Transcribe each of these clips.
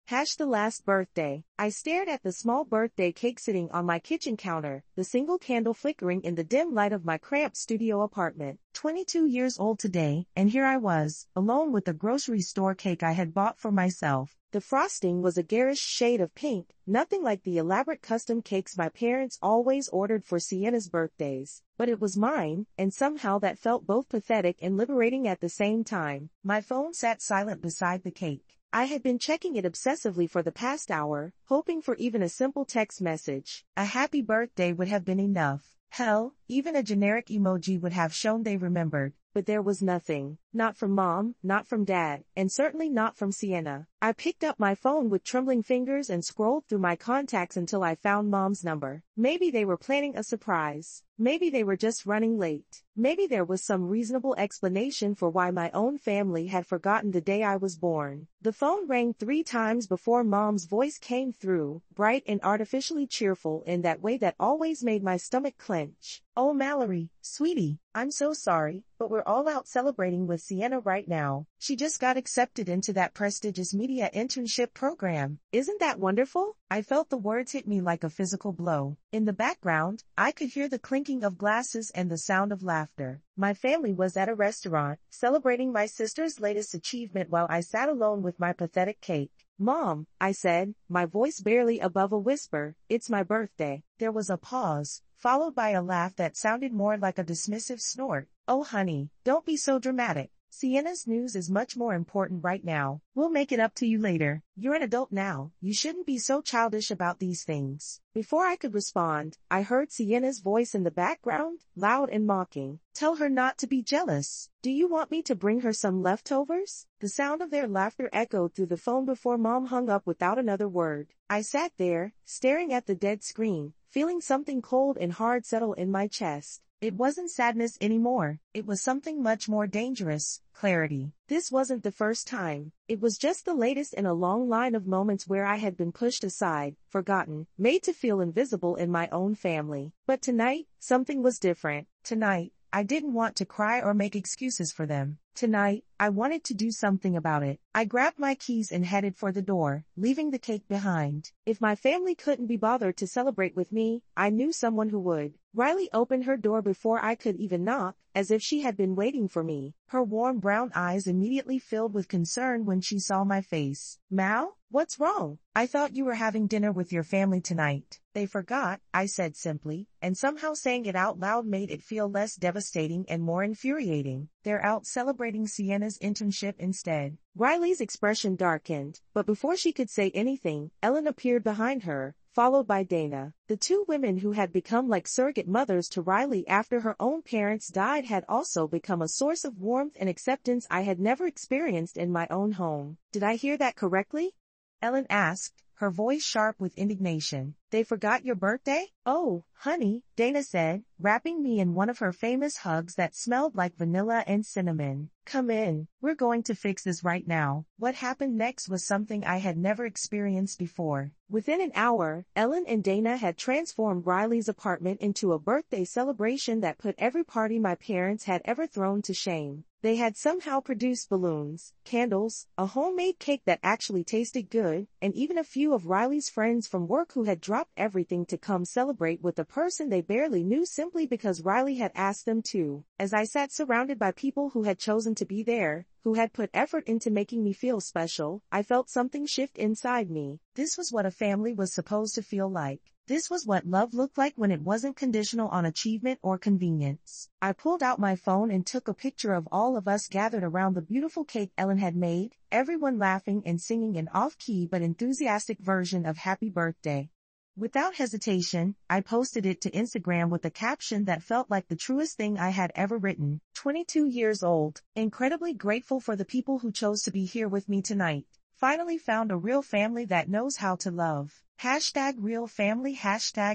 The last birthday. I stared at the small birthday cake sitting on my kitchen counter, the single candle flickering in the dim light of my cramped studio apartment. 22 years old today, and here I was, alone with the grocery store cake I had bought for myself. The frosting was a garish shade of pink, nothing like the elaborate custom cakes my parents always ordered for Sienna's birthdays. But it was mine, and somehow that felt both pathetic and liberating at the same time. My phone sat silent beside the cake. I had been checking it obsessively for the past hour, hoping for even a simple text message. A happy birthday would have been enough. Hell, even a generic emoji would have shown they remembered. But there was nothing. Not from Mom, not from Dad, and certainly not from Sienna. I picked up my phone with trembling fingers and scrolled through my contacts until I found Mom's number. Maybe they were planning a surprise. Maybe they were just running late. Maybe there was some reasonable explanation for why my own family had forgotten the day I was born. The phone rang 3 times before Mom's voice came through, bright and artificially cheerful in that way that always made my stomach clench. "Oh Mallory, sweetie, I'm so sorry, but we're all out celebrating with Sienna right now. She just got accepted into that prestigious media internship program. Isn't that wonderful?" I felt the words hit me like a physical blow. In the background, I could hear the clinking of glasses and the sound of laughter. My family was at a restaurant, celebrating my sister's latest achievement while I sat alone with my pathetic cake. "Mom," I said, my voice barely above a whisper, "it's my birthday." There was a pause, followed by a laugh that sounded more like a dismissive snort. "Oh honey, don't be so dramatic. Sienna's news is much more important right now. We'll make it up to you later. You're an adult now. You shouldn't be so childish about these things." Before I could respond, I heard Sienna's voice in the background, loud and mocking. "Tell her not to be jealous. Do you want me to bring her some leftovers?" The sound of their laughter echoed through the phone before Mom hung up without another word. I sat there, staring at the dead screen, feeling something cold and hard settle in my chest. It wasn't sadness anymore. It was something much more dangerous, clarity. This wasn't the first time. It was just the latest in a long line of moments where I had been pushed aside, forgotten, made to feel invisible in my own family. But tonight, something was different. Tonight, I didn't want to cry or make excuses for them. Tonight, I wanted to do something about it. I grabbed my keys and headed for the door, leaving the cake behind. If my family couldn't be bothered to celebrate with me, I knew someone who would. Riley opened her door before I could even knock, as if she had been waiting for me. Her warm brown eyes immediately filled with concern when she saw my face. "Mal, what's wrong? I thought you were having dinner with your family tonight." "They forgot," I said simply, and somehow saying it out loud made it feel less devastating and more infuriating. "They're out celebrating Sienna's internship instead." Riley's expression darkened, but before she could say anything, Ellen appeared behind her, followed by Dana. The 2 women who had become like surrogate mothers to Riley after her own parents died had also become a source of warmth and acceptance I had never experienced in my own home. "Did I hear that correctly?" Ellen asked, her voice sharp with indignation. "They forgot your birthday?" "Oh, honey," Dana said, wrapping me in one of her famous hugs that smelled like vanilla and cinnamon. "Come in. We're going to fix this right now." What happened next was something I had never experienced before. Within an hour, Ellen and Dana had transformed Riley's apartment into a birthday celebration that put every party my parents had ever thrown to shame. They had somehow produced balloons, candles, a homemade cake that actually tasted good, and even a few of Riley's friends from work who had dropped everything to come celebrate with a person they barely knew simply because Riley had asked them to. As I sat surrounded by people who had chosen to be there, who had put effort into making me feel special, I felt something shift inside me. This was what a family was supposed to feel like. This was what love looked like when it wasn't conditional on achievement or convenience. I pulled out my phone and took a picture of all of us gathered around the beautiful cake Ellen had made, everyone laughing and singing an off-key but enthusiastic version of Happy Birthday. Without hesitation, I posted it to Instagram with a caption that felt like the truest thing I had ever written. 22 years old, incredibly grateful for the people who chose to be here with me tonight. Finally found a real family that knows how to love. #real family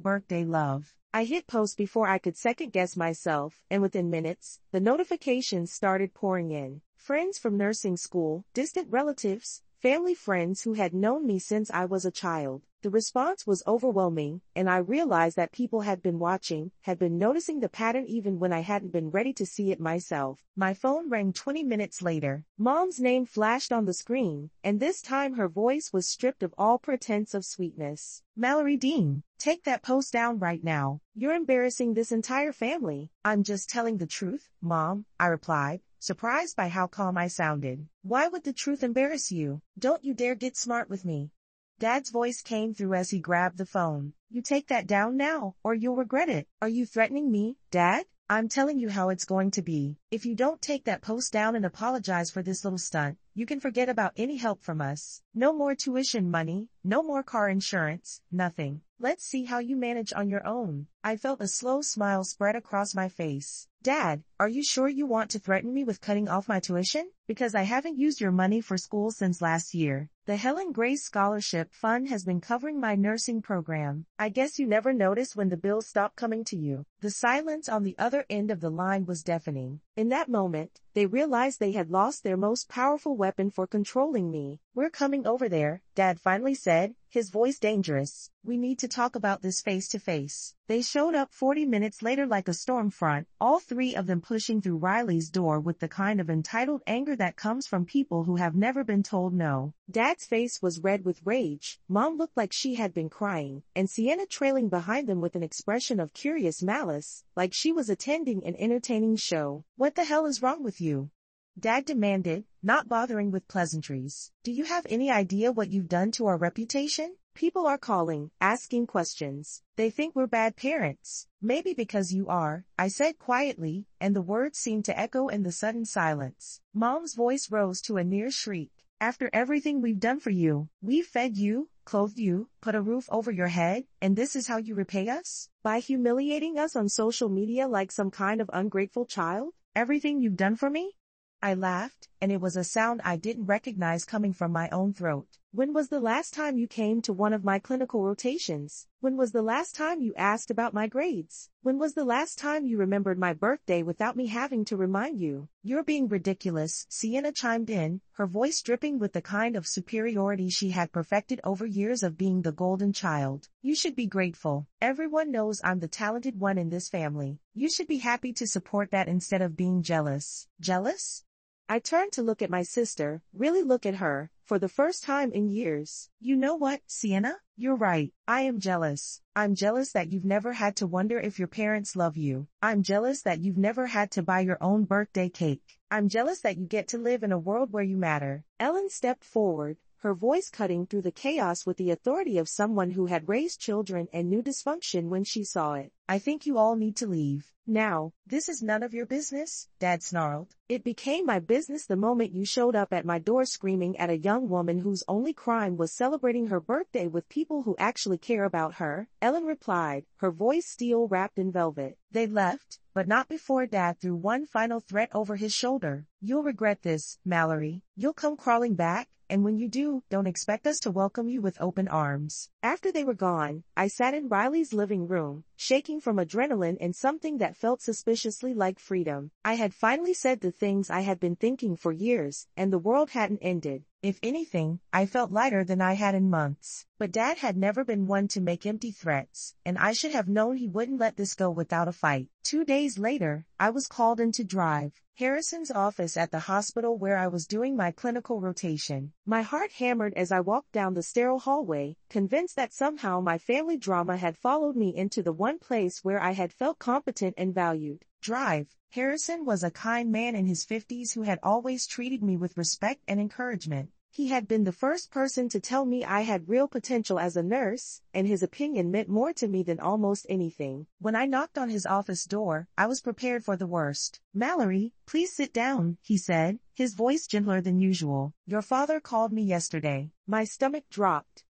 #birthday love. I hit post before I could second guess myself, and within minutes, the notifications started pouring in. Friends from nursing school, distant relatives, family friends who had known me since I was a child. The response was overwhelming, and I realized that people had been watching, had been noticing the pattern even when I hadn't been ready to see it myself. My phone rang 20 minutes later. Mom's name flashed on the screen, and this time her voice was stripped of all pretense of sweetness. "Mallory Dean, take that post down right now. You're embarrassing this entire family." "I'm just telling the truth, Mom," I replied, surprised by how calm I sounded. "Why would the truth embarrass you? Don't you dare get smart with me." Dad's voice came through as he grabbed the phone. "You take that down now, or you'll regret it." "Are you threatening me, Dad?" "I'm telling you how it's going to be. If you don't take that post down and apologize for this little stunt, you can forget about any help from us. No more tuition money, no more car insurance, nothing. Let's see how you manage on your own." I felt a slow smile spread across my face. "Dad, are you sure you want to threaten me with cutting off my tuition? Because I haven't used your money for school since last year. The Helen Grace Scholarship Fund has been covering my nursing program. I guess you never noticed when the bills stopped coming to you." The silence on the other end of the line was deafening. In that moment, they realized they had lost their most powerful weapon for controlling me. "We're coming over there," Dad finally said, his voice dangerous. "We need to talk about this face to face." They showed up 40 minutes later like a storm front, all three of them pushing through Riley's door with the kind of entitled anger that comes from people who have never been told no. Dad's face was red with rage, Mom looked like she had been crying, and Sienna trailing behind them with an expression of curious malice, like she was attending an entertaining show. "What the hell is wrong with you?" Dad demanded, not bothering with pleasantries. "Do you have any idea what you've done to our reputation? People are calling, asking questions. They think we're bad parents." "Maybe because you are," I said quietly, and the words seemed to echo in the sudden silence. Mom's voice rose to a near shriek. "After everything we've done for you, we've fed you, clothed you, put a roof over your head, and this is how you repay us? By humiliating us on social media like some kind of ungrateful child? Everything you've done for me?" I laughed, and it was a sound I didn't recognize coming from my own throat. "When was the last time you came to one of my clinical rotations? When was the last time you asked about my grades? When was the last time you remembered my birthday without me having to remind you?" "You're being ridiculous," Sienna chimed in, her voice dripping with the kind of superiority she had perfected over years of being the golden child. "You should be grateful. Everyone knows I'm the talented one in this family. You should be happy to support that instead of being jealous." "Jealous?" I turned to look at my sister, really look at her, for the first time in years. "You know what, Sienna? You're right. I am jealous. I'm jealous that you've never had to wonder if your parents love you. I'm jealous that you've never had to buy your own birthday cake. I'm jealous that you get to live in a world where you matter." Ellen stepped forward, her voice cutting through the chaos with the authority of someone who had raised children and knew dysfunction when she saw it. "I think you all need to leave. Now." "This is none of your business," Dad snarled. "It became my business the moment you showed up at my door screaming at a young woman whose only crime was celebrating her birthday with people who actually care about her," Ellen replied, her voice steel wrapped in velvet. They left, but not before Dad threw one final threat over his shoulder. "You'll regret this, Mallory. You'll come crawling back, and when you do, don't expect us to welcome you with open arms." After they were gone, I sat in Riley's living room, shaking from adrenaline and something that felt suspiciously like freedom. I had finally said the things I had been thinking for years, and the world hadn't ended. If anything, I felt lighter than I had in months. But Dad had never been one to make empty threats, and I should have known he wouldn't let this go without a fight. 2 days later, I was called in to drive Harrison's office at the hospital where I was doing my clinical rotation. My heart hammered as I walked down the sterile hallway, convinced that somehow my family drama had followed me into the one place where I had felt competent and valued. Harrison was a kind man in his 50s who had always treated me with respect and encouragement. He had been the first person to tell me I had real potential as a nurse, and his opinion meant more to me than almost anything. When I knocked on his office door, I was prepared for the worst. "Mallory, please sit down," he said, his voice gentler than usual. "Your father called me yesterday." My stomach dropped.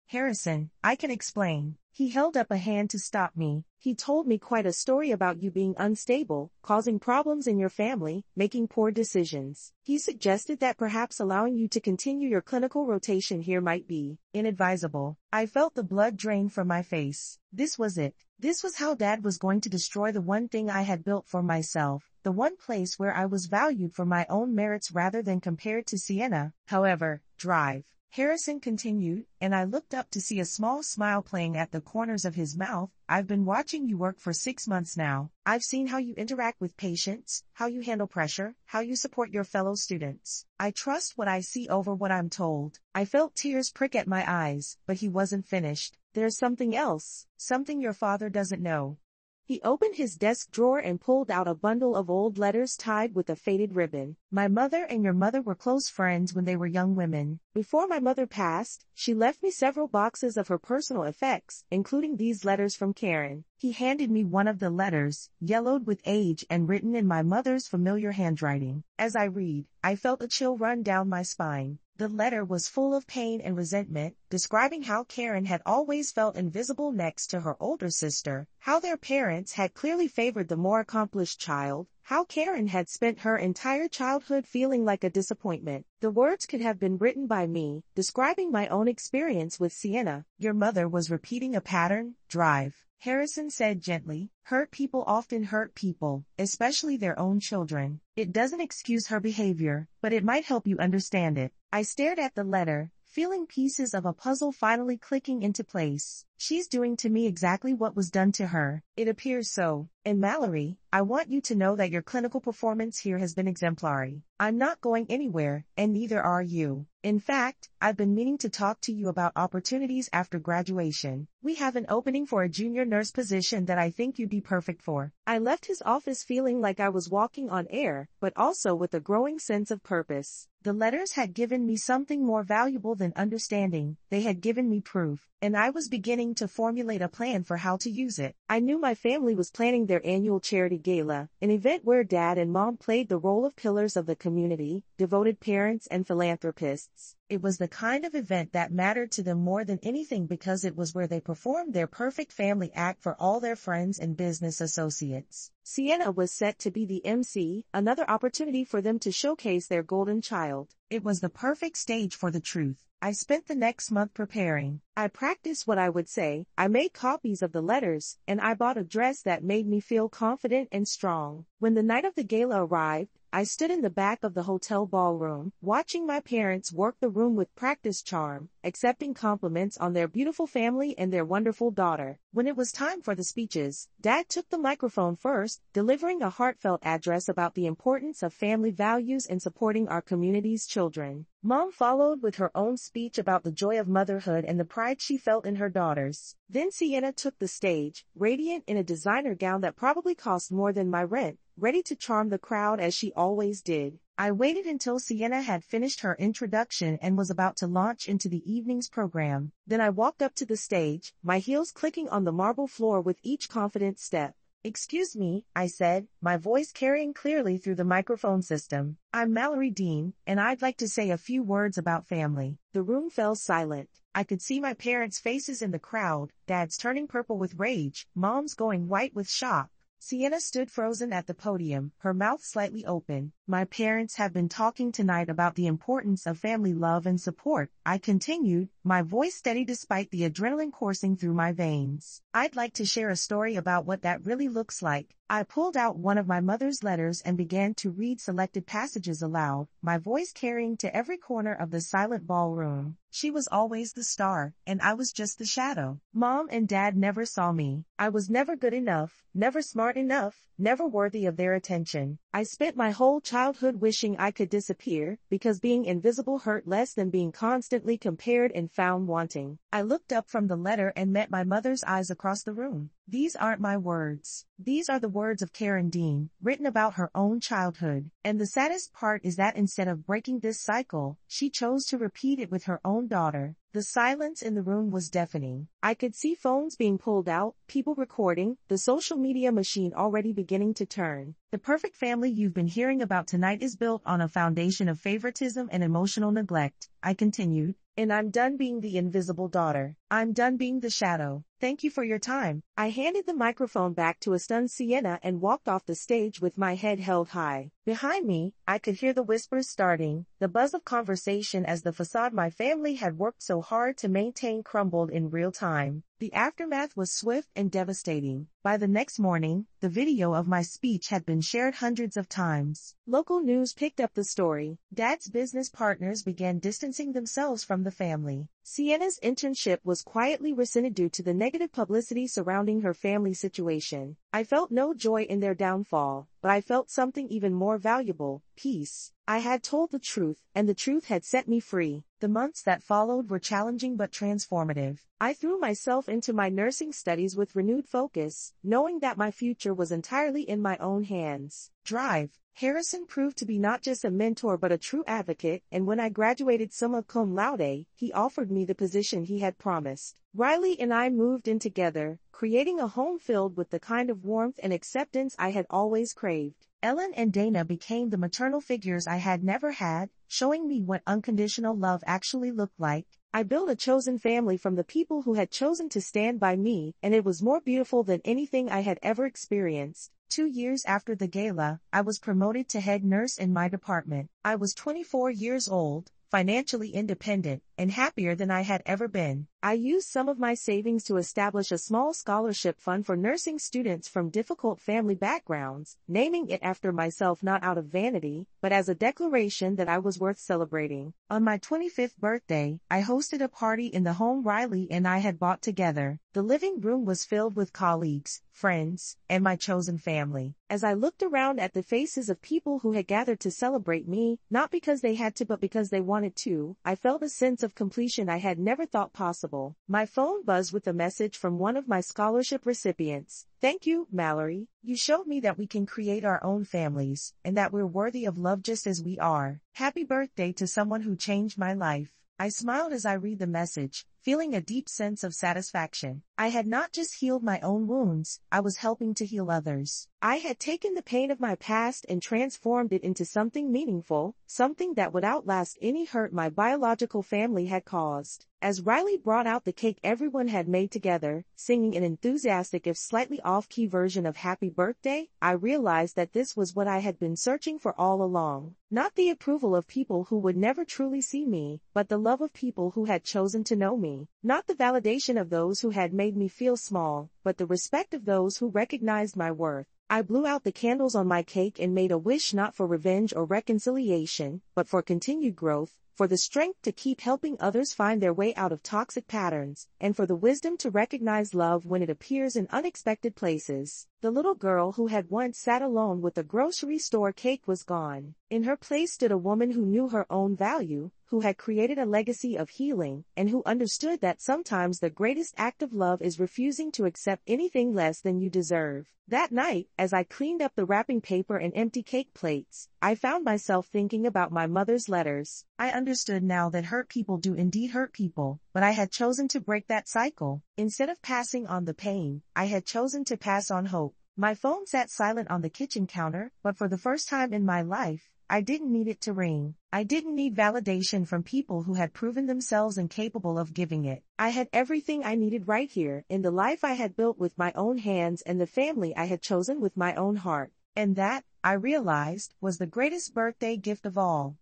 Harrison, I can explain." He held up a hand to stop me. "He told me quite a story about you being unstable, causing problems in your family, making poor decisions. He suggested that perhaps allowing you to continue your clinical rotation here might be inadvisable." I felt the blood drain from my face. This was it. This was how Dad was going to destroy the one thing I had built for myself. the one place where I was valued for my own merits rather than compared to Sienna. However, drive. Harrison continued, and I looked up to see a small smile playing at the corners of his mouth. I've been watching you work for 6 months now. I've seen how you interact with patients, how you handle pressure, how you support your fellow students. I trust what I see over what I'm told. I felt tears prick at my eyes, but he wasn't finished. There's something else, something your father doesn't know. He opened his desk drawer and pulled out a bundle of old letters tied with a faded ribbon. My mother and your mother were close friends when they were young women. Before my mother passed, she left me several boxes of her personal effects, including these letters from Karen. He handed me one of the letters, yellowed with age and written in my mother's familiar handwriting. As I read, I felt a chill run down my spine. The letter was full of pain and resentment, describing how Karen had always felt invisible next to her older sister, how their parents had clearly favored the more accomplished child, how Karen had spent her entire childhood feeling like a disappointment. The words could have been written by me, describing my own experience with Sienna. Your mother was repeating a pattern. Drive. Harrison said gently, hurt people often hurt people, especially their own children. It doesn't excuse her behavior, but it might help you understand it. I stared at the letter, feeling pieces of a puzzle finally clicking into place. She's doing to me exactly what was done to her. It appears so. And Mallory, I want you to know that your clinical performance here has been exemplary. I'm not going anywhere, and neither are you. In fact, I've been meaning to talk to you about opportunities after graduation. We have an opening for a junior nurse position that I think you'd be perfect for. I left his office feeling like I was walking on air, but also with a growing sense of purpose. The letters had given me something more valuable than understanding. They had given me proof, and I was beginning to formulate a plan for how to use it. I knew my family was planning their annual charity gala, an event where Dad and Mom played the role of pillars of the community, devoted parents and philanthropists. It was the kind of event that mattered to them more than anything because it was where they performed their perfect family act for all their friends and business associates. Sienna was set to be the MC, another opportunity for them to showcase their golden child. It was the perfect stage for the truth. I spent the next month preparing. I practiced what I would say, I made copies of the letters, and I bought a dress that made me feel confident and strong. When the night of the gala arrived, I stood in the back of the hotel ballroom, watching my parents work the room with practiced charm, accepting compliments on their beautiful family and their wonderful daughter. When it was time for the speeches, Dad took the microphone first, delivering a heartfelt address about the importance of family values and supporting our community's children. Mom followed with her own speech about the joy of motherhood and the pride she felt in her daughters. Then Sienna took the stage, radiant in a designer gown that probably cost more than my rent, ready to charm the crowd as she always did. I waited until Sienna had finished her introduction and was about to launch into the evening's program. Then I walked up to the stage, my heels clicking on the marble floor with each confident step. "Excuse me," I said, my voice carrying clearly through the microphone system. "I'm Mallory Dean, and I'd like to say a few words about family." The room fell silent. I could see my parents' faces in the crowd, Dad's turning purple with rage, Mom's going white with shock. Sienna stood frozen at the podium, her mouth slightly open. "My parents have been talking tonight about the importance of family love and support," I continued, my voice steady despite the adrenaline coursing through my veins. "I'd like to share a story about what that really looks like." I pulled out one of my mother's letters and began to read selected passages aloud, my voice carrying to every corner of the silent ballroom. She was always the star, and I was just the shadow. Mom and Dad never saw me. I was never good enough, never smart enough, never worthy of their attention. I spent my whole childhood wishing I could disappear, because being invisible hurt less than being constantly compared and found wanting. I looked up from the letter and met my mother's eyes across the room. "These aren't my words. These are the words of Karen Dean, written about her own childhood. And the saddest part is that instead of breaking this cycle, she chose to repeat it with her own daughter." The silence in the room was deafening. I could see phones being pulled out, people recording, the social media machine already beginning to turn. "The perfect family you've been hearing about tonight is built on a foundation of favoritism and emotional neglect," I continued. "And I'm done being the invisible daughter. I'm done being the shadow. Thank you for your time." I handed the microphone back to a stunned Sienna and walked off the stage with my head held high. Behind me, I could hear the whispers starting, the buzz of conversation as the facade my family had worked so hard to maintain crumbled in real time. The aftermath was swift and devastating. By the next morning, the video of my speech had been shared hundreds of times. Local news picked up the story. Dad's business partners began distancing themselves from the family. Sienna's internship was quietly rescinded due to the negative publicity surrounding her family situation. I felt no joy in their downfall, but I felt something even more valuable: peace. I had told the truth, and the truth had set me free. The months that followed were challenging but transformative. I threw myself into my nursing studies with renewed focus, knowing that my future was entirely in my own hands. Drive. Harrison proved to be not just a mentor but a true advocate, and when I graduated summa cum laude, he offered me the position he had promised. Riley and I moved in together, creating a home filled with the kind of warmth and acceptance I had always craved. Ellen and Dana became the maternal figures I had never had, showing me what unconditional love actually looked like. I built a chosen family from the people who had chosen to stand by me, and it was more beautiful than anything I had ever experienced. 2 years after the gala, I was promoted to head nurse in my department. I was 24 years old, financially independent, and happier than I had ever been. I used some of my savings to establish a small scholarship fund for nursing students from difficult family backgrounds, naming it after myself not out of vanity, but as a declaration that I was worth celebrating. On my 25th birthday, I hosted a party in the home Riley and I had bought together. The living room was filled with colleagues, friends, and my chosen family. As I looked around at the faces of people who had gathered to celebrate me, not because they had to but because they wanted to, I felt a sense of completion I had never thought possible. My phone buzzed with a message from one of my scholarship recipients. "Thank you, Mallory. You showed me that we can create our own families, and that we're worthy of love just as we are. Happy birthday to someone who changed my life." I smiled as I read the message, feeling a deep sense of satisfaction. I had not just healed my own wounds, I was helping to heal others. I had taken the pain of my past and transformed it into something meaningful, something that would outlast any hurt my biological family had caused. As Riley brought out the cake everyone had made together, singing an enthusiastic if slightly off-key version of Happy Birthday, I realized that this was what I had been searching for all along. Not the approval of people who would never truly see me, but the love of people who had chosen to know me. Not the validation of those who had made me feel small, but the respect of those who recognized my worth. I blew out the candles on my cake and made a wish not for revenge or reconciliation, but for continued growth, for the strength to keep helping others find their way out of toxic patterns, and for the wisdom to recognize love when it appears in unexpected places. The little girl who had once sat alone with a grocery store cake was gone. In her place stood a woman who knew her own value, who had created a legacy of healing, and who understood that sometimes the greatest act of love is refusing to accept anything less than you deserve. That night, as I cleaned up the wrapping paper and empty cake plates, I found myself thinking about my mother's letters. I understood now that hurt people do indeed hurt people, but I had chosen to break that cycle. Instead of passing on the pain, I had chosen to pass on hope. My phone sat silent on the kitchen counter, but for the first time in my life, I didn't need it to ring. I didn't need validation from people who had proven themselves incapable of giving it. I had everything I needed right here, in the life I had built with my own hands and the family I had chosen with my own heart. And that, I realized, was the greatest birthday gift of all.